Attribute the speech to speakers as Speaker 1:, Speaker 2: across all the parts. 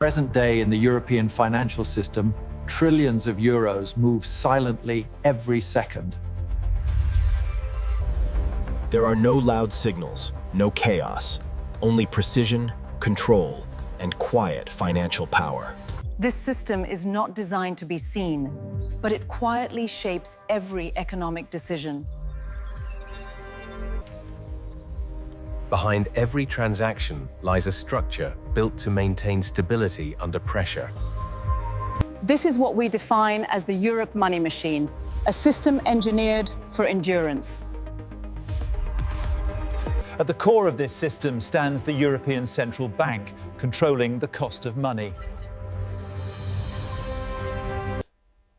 Speaker 1: Present day in the European financial system, trillions of euros move silently every second.
Speaker 2: There are no loud signals, no chaos, only precision, control, and quiet financial power.
Speaker 3: This system is not designed to be seen, but it quietly shapes every economic decision.
Speaker 4: Behind every transaction lies a structure built to maintain stability under pressure.
Speaker 3: This is what we define as the Europe money machine, a system engineered for endurance.
Speaker 5: At the core of this system stands the European Central Bank, controlling the cost of money.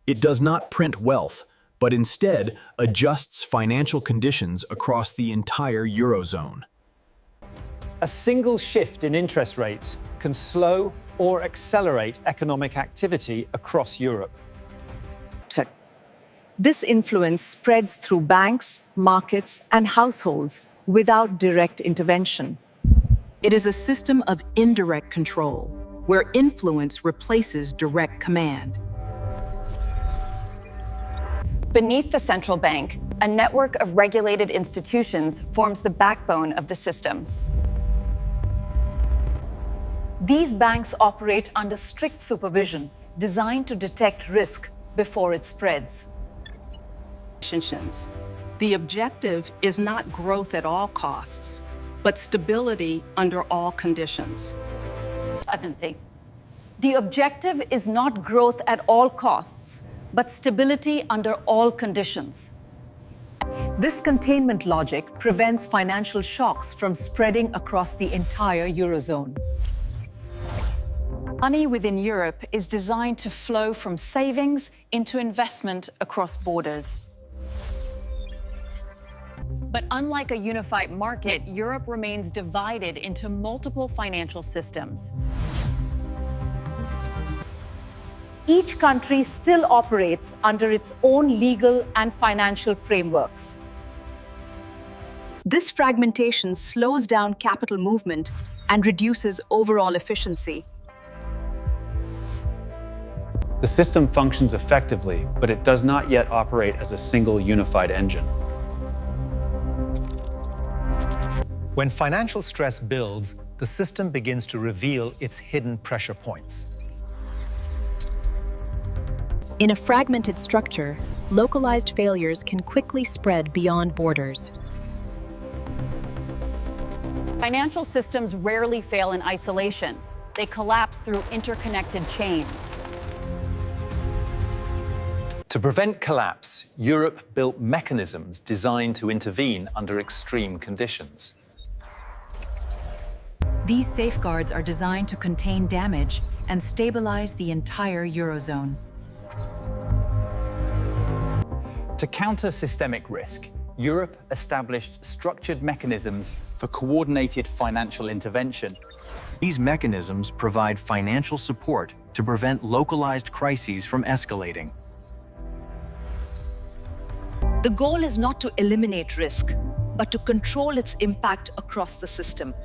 Speaker 2: It does not print wealth, but instead adjusts financial conditions across the entire Eurozone.
Speaker 5: A single shift in interest rates can slow or accelerate economic activity across Europe.
Speaker 3: This influence spreads through banks, markets, and households without direct intervention.
Speaker 6: It is a system of indirect control, where influence replaces direct command.
Speaker 3: Beneath the central bank, a network of regulated institutions forms the backbone of the system. These banks operate under strict supervision, designed to detect risk before it spreads.
Speaker 6: The objective is not growth at all costs, but stability under all conditions.
Speaker 3: The objective is not growth at all costs, but stability under all conditions. This containment logic prevents financial shocks from spreading across the entire Eurozone. Money within Europe is designed to flow from savings into investment across borders. But unlike a unified market, Europe remains divided into multiple financial systems. Each country still operates under its own legal and financial frameworks. This fragmentation slows down capital movement and reduces overall efficiency.
Speaker 5: The system functions effectively, but it does not yet operate as a single unified engine.
Speaker 7: When financial stress builds, the system begins to reveal its hidden pressure points.
Speaker 8: In a fragmented structure, localized failures can quickly spread beyond borders.
Speaker 3: Financial systems rarely fail in isolation. They collapse through interconnected chains.
Speaker 5: To prevent collapse, Europe built mechanisms designed to intervene under extreme conditions.
Speaker 8: These safeguards are designed to contain damage and stabilize the entire Eurozone.
Speaker 5: To counter systemic risk, Europe established structured mechanisms for coordinated financial intervention.
Speaker 2: These mechanisms provide financial support to prevent localized crises from escalating.
Speaker 3: The goal is not to eliminate risk, but to control its impact across the system.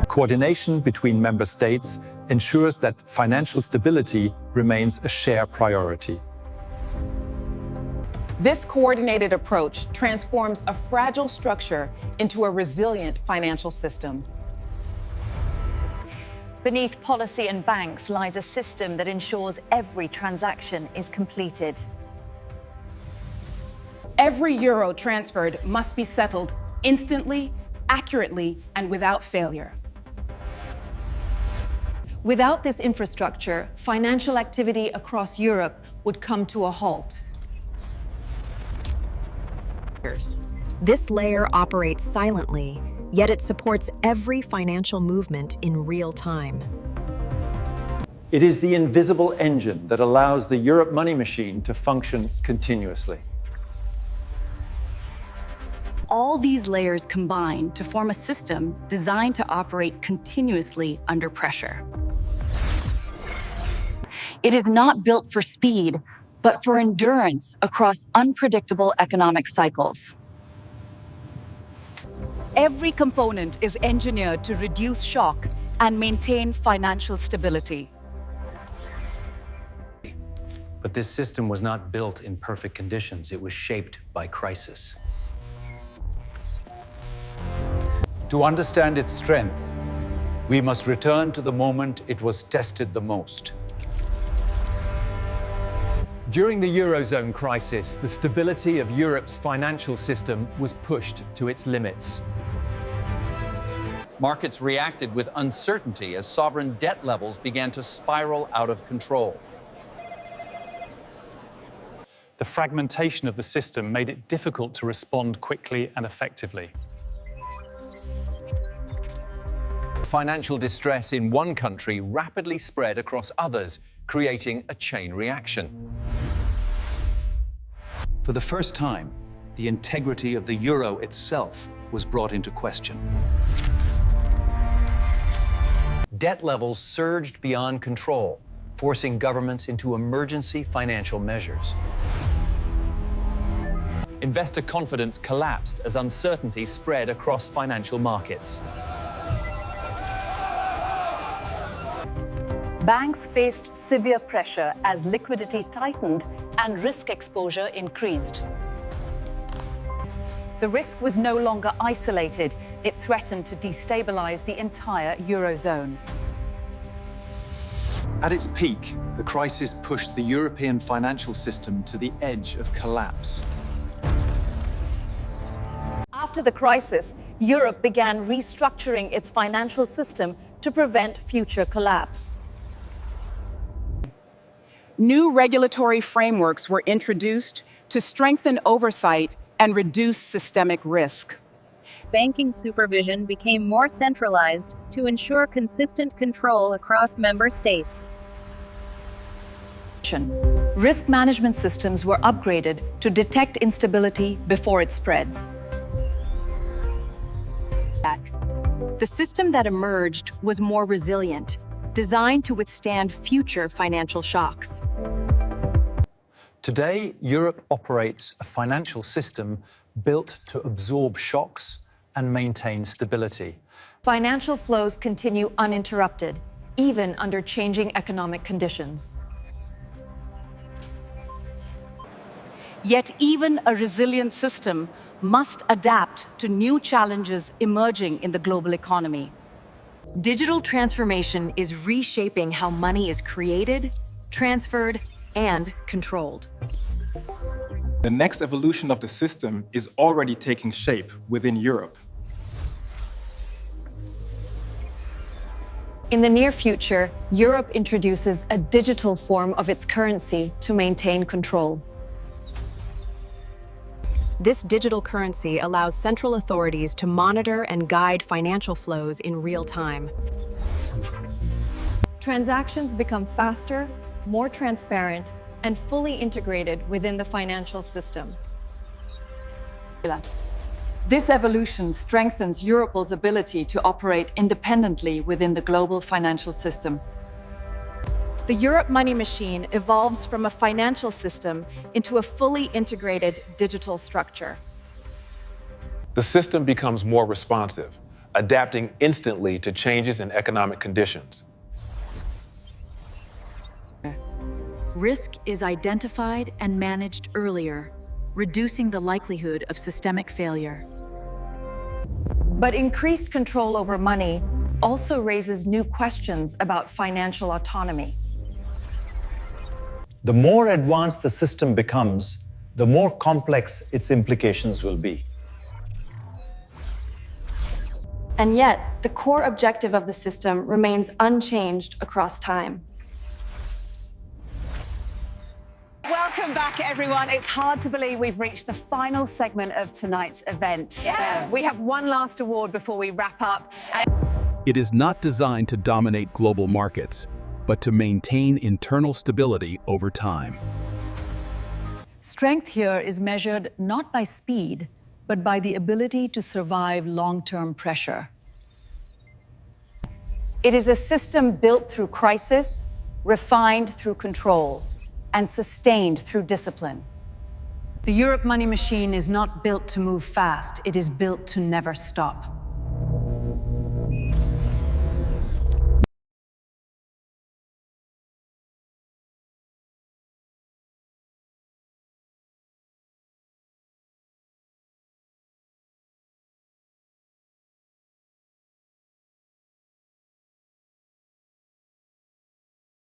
Speaker 1: Coordination between member states ensures that financial stability remains a shared priority.
Speaker 6: This coordinated approach transforms a fragile structure into a resilient financial system.
Speaker 3: Beneath policy and banks lies a system that ensures every transaction is completed.
Speaker 6: Every euro transferred must be settled instantly, accurately, and without failure.
Speaker 3: Without this infrastructure, financial activity across Europe would come to a halt.
Speaker 8: This layer operates silently, yet it supports every financial movement in real time.
Speaker 1: It is the invisible engine that allows the Europe money machine to function continuously.
Speaker 3: All these layers combine to form a system designed to operate continuously under pressure. It is not built for speed, but for endurance across unpredictable economic cycles. Every component is engineered to reduce shock and maintain financial stability.
Speaker 9: But this system was not built in perfect conditions. It was shaped by crisis.
Speaker 10: To understand its strength, we must return to the moment it was tested the most.
Speaker 2: During the Eurozone crisis, the stability of Europe's financial system was pushed to its limits.
Speaker 11: Markets reacted with uncertainty as sovereign debt levels began to spiral out of control.
Speaker 1: The fragmentation of the system made it difficult to respond quickly and effectively.
Speaker 11: Financial distress in one country rapidly spread across others, creating a chain reaction.
Speaker 10: For the first time, the integrity of the euro itself was brought into question.
Speaker 11: Debt levels surged beyond control, forcing governments into emergency financial measures. Investor confidence collapsed as uncertainty spread across financial markets.
Speaker 3: Banks faced severe pressure as liquidity tightened and risk exposure increased. The risk was no longer isolated. It threatened to destabilize the entire Eurozone.
Speaker 10: At its peak, the crisis pushed the European financial system to the edge of collapse.
Speaker 3: After the crisis, Europe began restructuring its financial system to prevent future collapse.
Speaker 6: New regulatory frameworks were introduced to strengthen oversight and reduce systemic risk.
Speaker 12: Banking supervision became more centralized to ensure consistent control across member states.
Speaker 3: Risk management systems were upgraded to detect instability before it spreads. The system that emerged was more resilient, designed to withstand future financial shocks.
Speaker 1: Today, Europe operates a financial system built to absorb shocks and maintain stability.
Speaker 3: Financial flows continue uninterrupted, even under changing economic conditions. Yet even a resilient system must adapt to new challenges emerging in the global economy.
Speaker 8: Digital transformation is reshaping how money is created, transferred, and controlled.
Speaker 13: The next evolution of the system is already taking shape within Europe.
Speaker 3: In the near future, Europe introduces a digital form of its currency to maintain control.
Speaker 8: This digital currency allows central authorities to monitor and guide financial flows in real time.
Speaker 3: Transactions become faster, more transparent, and fully integrated within the financial system. This evolution strengthens Europol's ability to operate independently within the global financial system. The Europe money machine evolves from a financial system into a fully integrated digital structure.
Speaker 14: The system becomes more responsive, adapting instantly to changes in economic conditions.
Speaker 3: Risk is identified and managed earlier, reducing the likelihood of systemic failure. But increased control over money also raises new questions about financial autonomy.
Speaker 7: The more advanced the system becomes, the more complex its implications will be.
Speaker 3: And yet, the core objective of the system remains unchanged across time. Welcome back, everyone. It's hard to believe we've reached the final segment of tonight's event.
Speaker 15: Yeah, we have one last award before we wrap up.
Speaker 2: It is not designed to dominate global markets, but to maintain internal stability over time.
Speaker 3: Strength here is measured not by speed, but by the ability to survive long-term pressure. It is a system built through crisis, refined through control, and sustained through discipline. The Europe money machine is not built to move fast, it is built to never stop.